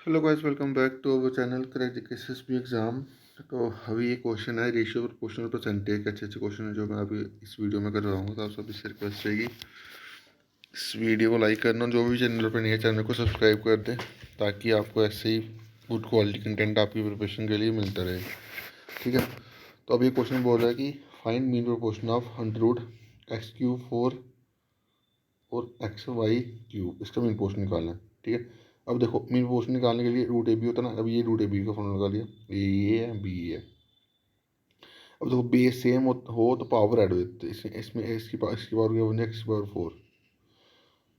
Hello guys, welcome back to our channel crack GK SSB exam. तो अभी ये question है रेशियो क्वेश्चन परसेंटेज के अच्छे अच्छे क्वेश्चन है जो मैं अभी इस वीडियो में कर रहा हूँ। तो आप सभी से रिक्वेस्ट रहेगी इस वीडियो को लाइक करना, जो भी चैनल पर नहीं है चैनल को सब्सक्राइब कर दें ताकि आपको ऐसे ही गुड क्वालिटी कंटेंट आपकी प्रिपरेशन के लिए मिलता रहे। ठीक है, तो अब ये क्वेश्चन बोल रहा है कि find mean proportion of under root x cube four और एक्स वाई क्यूब, इसका मीन पोर्शन निकालना है। ठीक है, अब देखो मीन पोर्शन निकालने के लिए रूट ए बी होता है ना। अब ये रूट ए बी का फॉर्मूला निकाल लिया, ए है बी है। अब देखो बेस सेम हो तो पावर ऐड हो जाती है। इसमें इसमें इसकी पावर क्या बन एक्स की पावर फोर,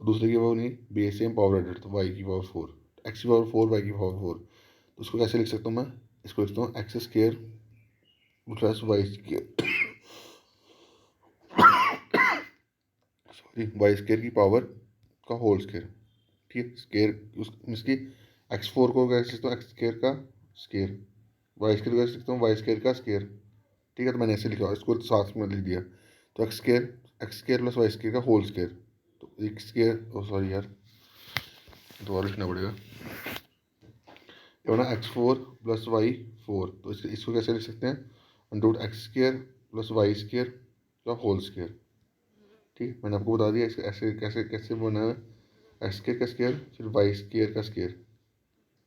दूसरे की पावर नहीं, बेस सेम पावर ऐड तो वाई की पावर फोर, एक्स की पावर फोर वाई की पावर फोर। तो उसको कैसे लिख सकता हूँ मैं? इसको लिखता हूँ x square plus y square, sorry y square की पावर का होल स्केयर। ठीक है, स्केयर उस इसकी एक्स फोर को कैसे लिखता हूँ? एक्स स्केयर का स्केयर, वाई स्केयर कैसे लिखता हूँ? वाई स्केयर का स्केयर। ठीक है, तो मैंने ऐसे लिखा, इसको साथ में लिख दिया। तो x square plus y square का होल स्केयर। तो एक स्केयर, ओ सॉरी यार, दोबारा लिखना पड़ेगा। ये बना x four plus y four. तो इसको कैसे लिख सकते हैं? Under root x square plus y square का होल स्केयर। ठीक है, मैंने आपको बता दिया इसके ऐसे कैसे कैसे बना है। एक्स स्केयर का स्केयर फिर वाई स्केयर का स्केयर।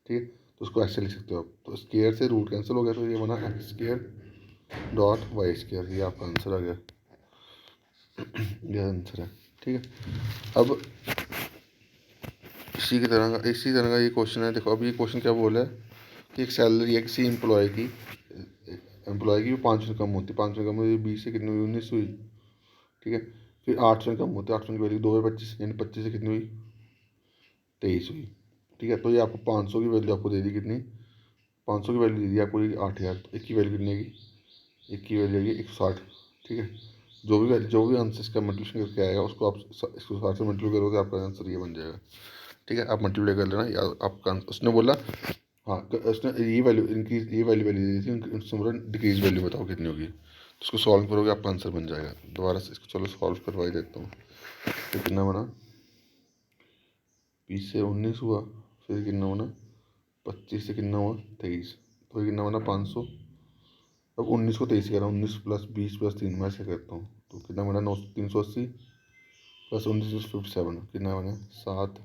ठीक है, तो उसको ऐसे लिख सकते हो आप। तो स्केयर से रूट कैंसिल हो गया, तो ये बना x square dot y square. ये आपका आंसर आ गया, ये आंसर है। ठीक है, अब इसी तरह का ये क्वेश्चन है। देखो अभी ये क्वेश्चन क्या बोला है कि एक सैलरी है किसी एम्प्लॉय की 500 कम होती, 500 कम हुई, 20 से कितनी हुई? 19 हुई। ठीक है, फिर 800 कम होते, 800 की वैल्यू 2/25, यानी 25 से कितनी हुई? 23 हुई। ठीक है, तो ये आपको 500 की वैल्यू आपको दे दी कितनी? 500 की वैल्यू दे दी आपको 8,000। तो एक की वैल्यू कितनी आएगी? एक की वैल्यू आएगी 160। ठीक है, जो भी आंसर इसका मल्टीप्लिकेशन करके आएगा उसको आप 160 से मल्टीप्लाई करोगे, आपका आंसर ये बन जाएगा। ठीक है, आप मल्टीप्लाई कर लेना या आपका उसने बोला, हाँ उसने ये वैल्यू इंक्रीज, ये वैल्यू वैल्यू दी थी, उसने बोला डिक्रीज वैल्यू बताओ कितनी होगी। तो उसको सॉल्व करोगे आपका आंसर बन जाएगा। दोबारा से इसको चलो सॉल्व करवा ही देता हूँ। तो कितना बना? 20 से 19 हुआ, फिर कितना बना? 25 से कितना हुआ? 23। तो ये कितना बना? 500। अब 19 को 23 कह रहा हूँ, 19 प्लस 20 प्लस 3 मैं ऐसे करता हूँ। तो कितना बना? 380 प्लस 19 57, कितना बना? 7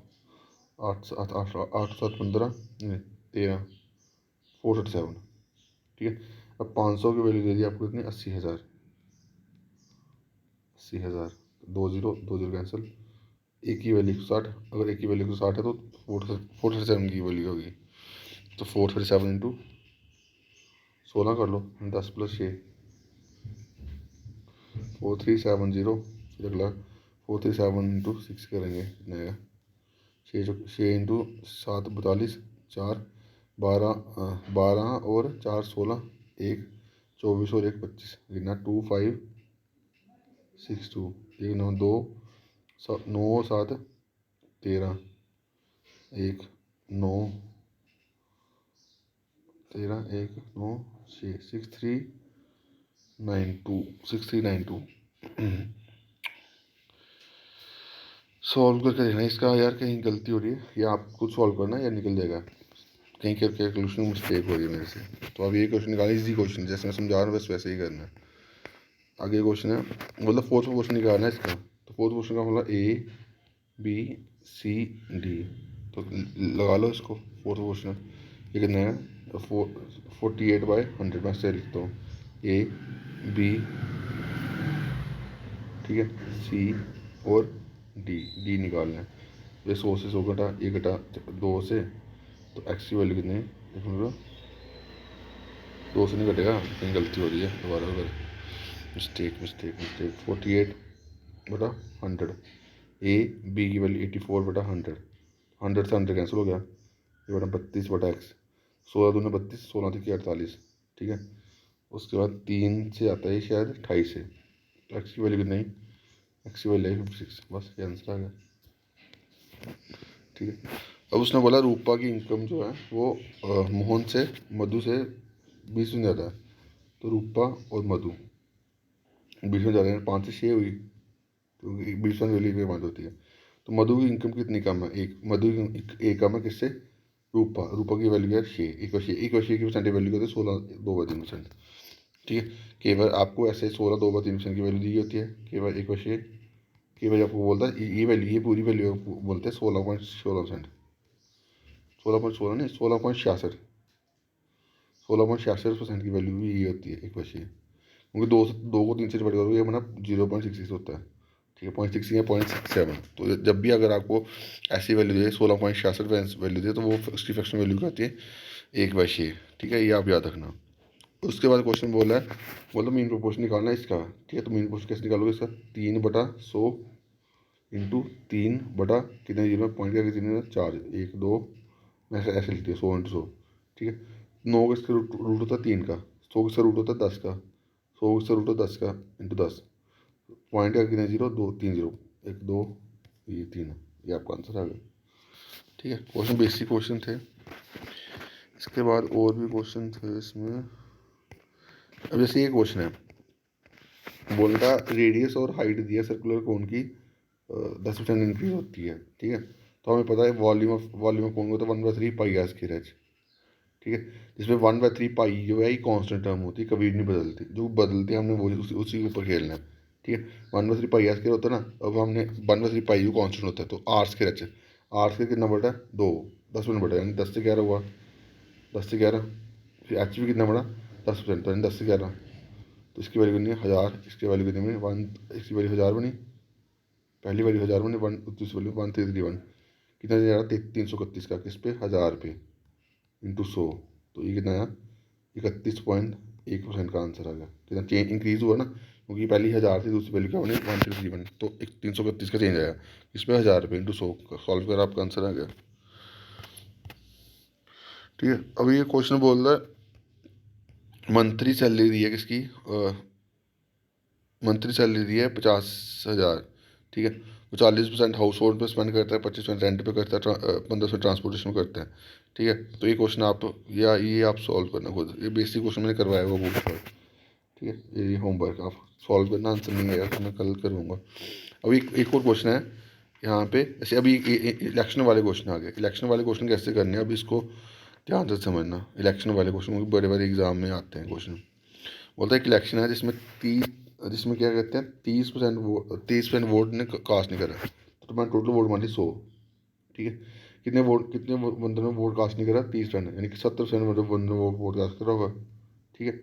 8 7 8 8 7 15 13 437। ठीक है, अब 500 की वैल्यू दे दी आपको कितनी? 80,000। 80,000, दो जीरो कैंसिल, एक की वैल्यू 160। अगर एक की वैल्यू 160 है तो 437 की वैल्यू होगी। तो 437 इंटू 16 कर लो, 10 प्लस 6 4370। फिर अगला 437 इंटू 6 करेंगे, कितना आएगा? 6 इंटू 7 42, 4 12 और 4 16, 1 24 और 1 25, कितना? 2562। एक 9 2 9 7 13, 1 9 13 1 9 6 6392 सॉल्व करके देखना इसका यार, कहीं गलती हो रही है या आप खुद सॉल्व करना या निकल जाएगा। कहीं कैलकुलेशन मिस्टेक हो रही है मेरे से। तो अब ये क्वेश्चन निकालना, इजी क्वेश्चन जैसे मैं समझा रहा हूँ बस वैसे ही करना है। आगे क्वेश्चन है, मतलब फोर्थ क्वेश्चन निकालना है इसका। तो फोर्थ क्वेश्चन का मतलब ए बी सी डी। तो लगा लो इसको। फोर्थ क्वेश्चन ये कितना है? 48/100। मैं से लिखता हूँ ए बी, ठीक है, सी और डी निकालना है। ये 100 से 100 घटा, ये घटा 2 से, तो एक्स की वैल्यू कितनी है? देखो 2 से नहीं घटेगा, कहीं गलती हो रही है, दोबारा अगर mistake mistake mistake 48/100। A b की वैल्यू 84/100, 100 से 100 कैंसिल हो गया, ये बटा 32/x। 16 दूनी 32, 16 थी 48। ठीक है, उसके बाद 3 से आता है शायद 28 से, तो एक्स की वैल्यू कितनी? एक्स की वैल्यू है 56। बस ये आंसर आ गया। ठीक है, अब उसने बोला रूपा की इनकम जो है वो मोहन से मधु से 20 में ज़्यादा है। तो रूपा और मधु 20 में ज़्यादा है, 5 से 6 हुई, तो 20 में वैल्यू की बात होती है। तो मधु की इनकम कितनी कम है? एक मधु की एक कम है किससे? रूपा रूपा की वैल्यू है 6, एक व 6 की परसेंटेज वैल्यू होती है 16 2/3%। ठीक है, केवल आपको ऐसे 16 2/3% की वैल्यू दी होती है, केवल एक व 6 केवल आपको बोलता है ये वैल्यू, ये पूरी वैल्यू बोलते हैं 16.16%, 16.16 नहीं 16.66, 16.66% की वैल्यू भी ये होती है एक व 6, क्योंकि दो को 3 से डिवाइड करोगे ये बना 0.66 होता है। ठीक है, 0.6 या 0.67। तो जब भी अगर आपको ऐसी वैल्यू दे 16.66 वैल्यू दे तो वो उसकी फ्रैक्शन वैल्यू क्या होती है 1/6। ठीक है, ये आप याद रखना। उसके बाद क्वेश्चन बोला है, बोलो मीन प्रोपोर्शन निकालना है इसका। ठीक है, तो मीन प्रोपोर्शन कैसे निकालोगे इसका, 3/100 इंटू 3 कितने जीरो में पॉइंट का कितने 4 1 2, ऐसे ऐसे लिखती है 100 इंटू 100। ठीक है, 9 का इसका रूट होता है 3 का, 100 का इसका रूट होता है 10 का, 100 का इसका रूट होता है 10 का इंटू 10, पॉइंट का कितने जीरो 2 3 जीरो 1 2 ये 3, ये आपका आंसर आ गया। ठीक है, क्वेश्चन बेसिक क्वेश्चन थे। इसके बाद और भी क्वेश्चन थे इसमें। अब जैसे ये क्वेश्चन है, बोल रहा रेडियस और हाइट दिया सर्कुलर कोन की 10% इंक्रीज होती है। ठीक है, तो हमें पता है वॉल्यूम ऑफ कोन होता है 1/3 पाई r²h। ठीक है, जिसमें 1/3 पाई जो है ये कांस्टेंट टर्म होती है, कभी नहीं बदलती, जो बदलती है हमने वो उसी के ऊपर खेलना है। ठीक है, 1/3 पाई r² होता है ना, अब हमने 1/3 पाई जो कांस्टेंट होता है तो r²h, r² कितना बटा 2, 10 में बटा यानी 10 से 11 हुआ, 10 से 11। फिर एच भी कितना बड़ा 10%, तो यानी 10 से 11, तो इसकी वैल्यू कितनी है 1000, इसकी वैल्यू कितनी बनी 1, इसकी वैल्यू 1000 बनी, पहली वैल्यू 1000 बनी, दूसरी वैल्यू 1331, कितना जा रहा 331 का किस पे 1000 पे इंटू 100, तो ये कितना आया 31.1% का आंसर आ गया। कितना चेंज इंक्रीज हुआ ना, क्योंकि पहली 1000 थी, दूसरी वैल्यू क्या बनी 1331, तो 331 का चेंज आया, इस पर 1000 पे इंटू 100 सॉल्व कर आपका आंसर आ गया। ठीक है, अभी ये क्वेश्चन बोल रहा है मंथली सैलरी दी है किसकी, मंथली सैलरी दी है 50,000। ठीक है, वो 40% हाउस होल्ड पर स्पेंड करता है, 25% रेंट पे करता है, 15% ट्रांसपोर्टेशन में करता है। ठीक है, तो ये क्वेश्चन आप या ये आप सॉल्व करना खुद, ये बेसिक क्वेश्चन मैंने करवाया हुआ बहुत बार। ठीक है, ये होमवर्क आप सॉल्व करना, आंसर नहीं आएगा तो मैं कल करूँगा। अभी एक और क्वेश्चन है यहाँ पे, जैसे अभी इलेक्शन वाले क्वेश्चन आ गए, इलेक्शन वाले क्वेश्चन कैसे करने हैं अब इसको ध्यान से समझना। इलेक्शन वाले क्वेश्चन बड़े बड़े एग्जाम में आते हैं क्वेश्चन। बोलता है एक इलेक्शन है जिसमें क्या कहते हैं 30% वोट ने कास्ट नहीं करा, तो मैंने टोटल वोट मान ली 100। ठीक है, कितने बंदों ने वोट कास्ट नहीं करा 30%, यानी कि 70% बंदों ने वोट कास्ट करा होगा। ठीक है,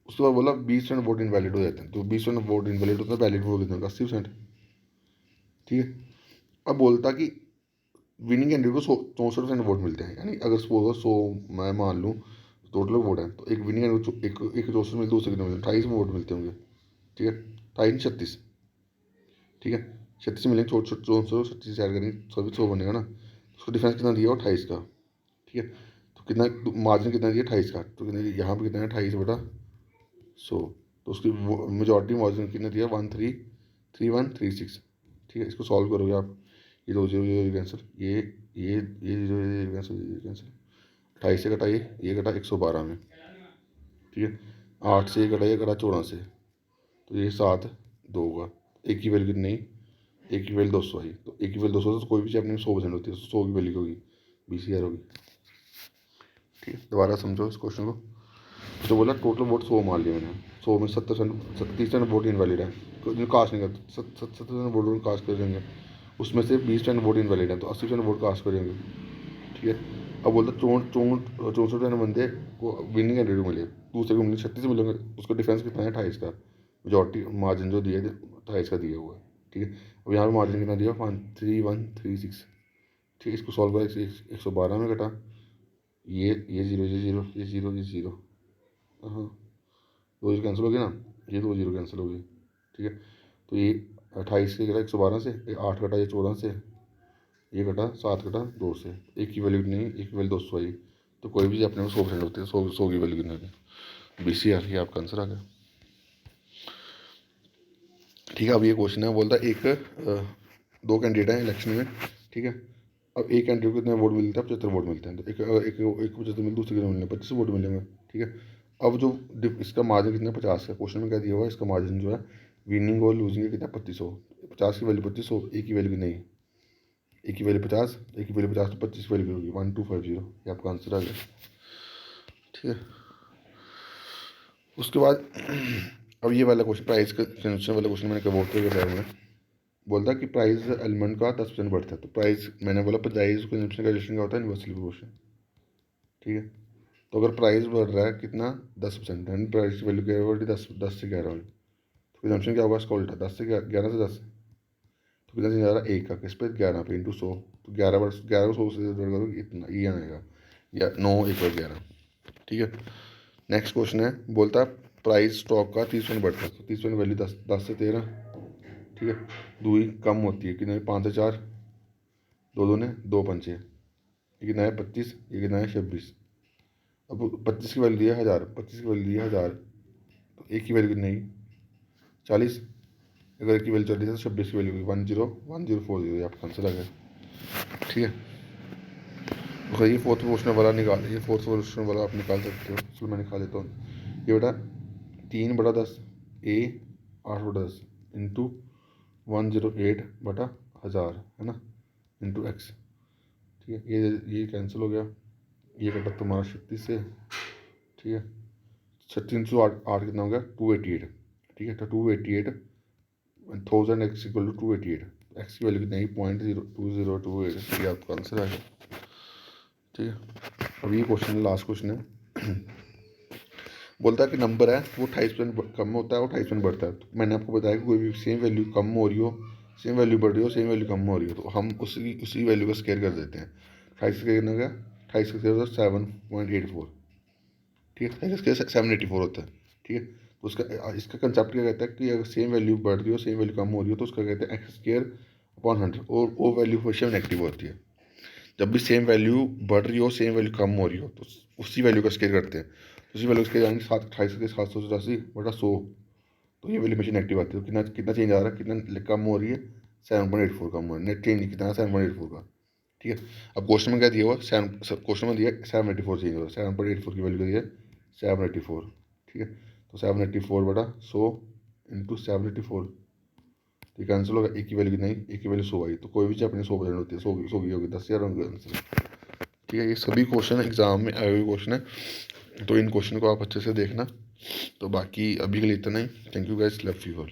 उसके बाद बोला 20% वोट इनवैलिड हो जाते हैं, तो 20% वोट इनवैलिड होता है, वैलिड वोट कितने 80%। ठीक है, अब बोलता कि विनिंग कैंडिडेट को 64% वोट मिलते हैं, यानी अगर सपोज 100 मैं मान लूँ टोटल वोट है, तो एक विनिंग एक एक 64 मिलते, दूसरे कितने मिलते 28 वोट मिलते होंगे। ठीक है, 28 36। ठीक है, 36 मिलेंगे, छोट छोट 236 ऐड करेंगे, सभी 100 बनेगा ना, उसका डिफरेंस कितना दिया 28 का। ठीक है, तो कितना मार्जिन कितना दिया 28 का, तो कितना यहाँ पे कितना है 28/100, तो उसकी मेजॉरिटी मार्जिन कितना दिया 133136। ठीक है, इसको सॉल्व करोगे आप, ये 2 0 0 कैंसिल, ये 0 0 कैंसिल, ये कैंसिल, 28 से घटाइए, ये घटा 112 में। ठीक है, 8 से ये घटाइए, घटा 14 से, तो ये 7 2 होगा, एक की वैल्यू कितनी, एक की वैल्यू 200 आई, तो एक की वैल्यू 200, तो कोई भी चीज़ अपने 100% होती है, 100 की वैल्यू होगी 20,000 होगी। ठीक है, दोबारा समझो इस क्वेश्चन को। तो बोला टोटल वोट 100 मान लिया मैंने, 100 में 30% वोट इनवैलिड है, जो कास्ट नहीं करते 70% वोट कास्ट करेंगे, उसमें से 20% वोट इनवैलिड है, तो 80% वोट कास्ट करेंगे। ठीक है, अब बोलता 64 बंदे को विनिंग कैंडिडेट को मिले, दूसरे को मिले 36 मिलेंगे, उसका डिफरेंस कितना है 28 का, मेजॉरिटी मार्जिन जो दिया है 28 का दिया हुआ है। ठीक है, अब यहाँ पर मार्जिन कितना दिया 133136। ठीक है, इसको सॉल्व करें, 112 में घटा, ये जीरो ये जीरो ये जीरो ये जीरो, हाँ 2 जीरो कैंसिल हो गया ना, ये 2 जीरो कैंसिल हो गए। ठीक है, तो ये 28 से घटा 112 से, ये 8 घटा ये 14 से, ये घटा 7 घटा 2 से, एक की वैल्यू नहीं, एक की वैल्यू 200 आई, तो कोई भी अपने को 100% होती है, 100 की वैल्यू कितनी 20 आ रही, आपका आंसर आ गया। ठीक है, अब ये क्वेश्चन है, बोलता है दो कैंडिडेट हैं इलेक्शन में। ठीक है, अब एक कैंडिडेट को कितने वोट मिलते हैं 75 वोट मिलते हैं, तो एक 75 मिले, दूसरे कितने मिले 25 वोट मिलेंगे। ठीक है, अब जो इसका मार्जिन कितना 50 का, क्वेश्चन में क्या दिया हुआ है इसका मार्जिन जो है विनिंग और लूजिंग कितना 2500, 50 की वैल्यू 2500, एक की वैल्यू की नहीं, एक की वैल्यू 50, एक की वैल्यू 50 तो 25 की वैल्यू होगी 1250, ये आपका आंसर आ गया। ठीक है, उसके बाद अब ये वाला क्वेश्चन प्राइस का कंजम्पशन वाला क्वेश्चन मैंने कब होते हुए बताया हुआ है। बोलता है कि प्राइस एलिमेंट का 10% बढ़ता है, तो प्राइस मैंने बोला प्राइस कंजम्पशन का रिलेशन क्या होता है, इन्वर्सली प्रोपोर्शनल। ठीक है, तो अगर प्राइस बढ़ रहा है कितना 10%, एंड प्राइस की वैल्यू क्या है 10 से 11 वाली, तो कंजम्पशन क्या होगा इसका उल्टा 10 से 11 से 10, तो कितना चेंज आ रहा है एक का किस पे 11 पे इंटू 100, तो 11 को 100 से डिवाइड करोगे इतना ये आएगा या 9 1 पर 11। ठीक है, नेक्स्ट क्वेश्चन है बोलता है प्राइस स्टॉक का 30% बढ़ता है, तो 30% वैल्यू 10 से 13। ठीक है, दूरी कम होती है कितने 5 से 4, दो दो ने 2 पंचे, ये कितना है 25, ये कितना है 26। अब 25 की वैल्यू दिया 1000, 25 की वैल्यू दिया 1000, तो एक की वैल्यू कितनी है 40, अगर एक की वैल्यू 40 है तो 26 की वैल्यू 1040, ये आपका आंसर आ गया। ठीक है, तो ये फोर्थ क्वेश्चन वाला निकाल, ये फोर्थ क्वेश्चन वाला आप निकाल सकते हो, चलो मैं निकाल लेता हूँ। ये बेटा 3/10 ए 8/10 इंटू 108/1000 है ना, इंटू एक्स। ठीक है, ये कैंसिल हो गया, ये कटा तुम्हारा 36 से। ठीक है, 36 से 8 कितना हो गया 288। ठीक है, तो 288 1000 एक्स इक्वल टू 288, एक्स की वैल्यू कितनी है 0.2028, ये आपका आंसर आ गया। ठीक है, अब ये क्वेश्चन लास्ट क्वेश्चन है बोलता है कि नंबर है वो 28% कम होता है और 28% बढ़ता है, तो मैंने आपको बताया कि कोई भी सेम वैल्यू कम हो रही हो, सेम वैल्यू बढ़ रही हो, सेम वैल्यू कम हो रही हो, तो हम उसी वैल्यू का स्केयर कर देते हैं। 28 का कितना गया 28 का स्केयर होता है 7.84। ठीक है, 28 का स्केयर 784 होता है। ठीक है, तो उसका इसका कंसेप्ट क्या कहता है कि अगर सेम वैल्यू बढ़ रही हो सेम वैल्यू कम हो रही हो तो उसका कहते हैं एक्स स्केयर अपॉन 100, और वो वैल्यू हमेशा नेगेटिव होती है। जब भी सेम वैल्यू बढ़ रही हो सेम वैल्यू कम हो रही हो तो उसी वैल्यू का स्केयर करते हैं, तो उसी वैल्यू का स्केयर जाएंगे 28 के 784/100, तो ये वैल्यू हमेशा नेगेटिव आती है। तो कितना कितना चेंज आ रहा है, कितना कम हो रही है 7.84 कम हो रही है, नेट चेंज कितना है 7.84 का। ठीक है, अब क्वेश्चन में क्या दिया हुआ क्वेश्चन में दिया 784 चेंज हो रहा है, 7.84 की वैल्यू दी है 784। ठीक है, तो 784/100 इंटू 784, तो ये कैंसिल होगा, एक की वैल्यू कितनी, एक की वैल्यू 100 आई, तो कोई भी चीज़ अपनी 100% होती है, 100 की होगी 10,000 होंगे आंसर। ठीक है, ये सभी क्वेश्चन एग्जाम में आए हुए क्वेश्चन है, तो इन क्वेश्चन को आप अच्छे से देखना। तो बाकी अभी के लिए इतना ही, thank you guys, love you all.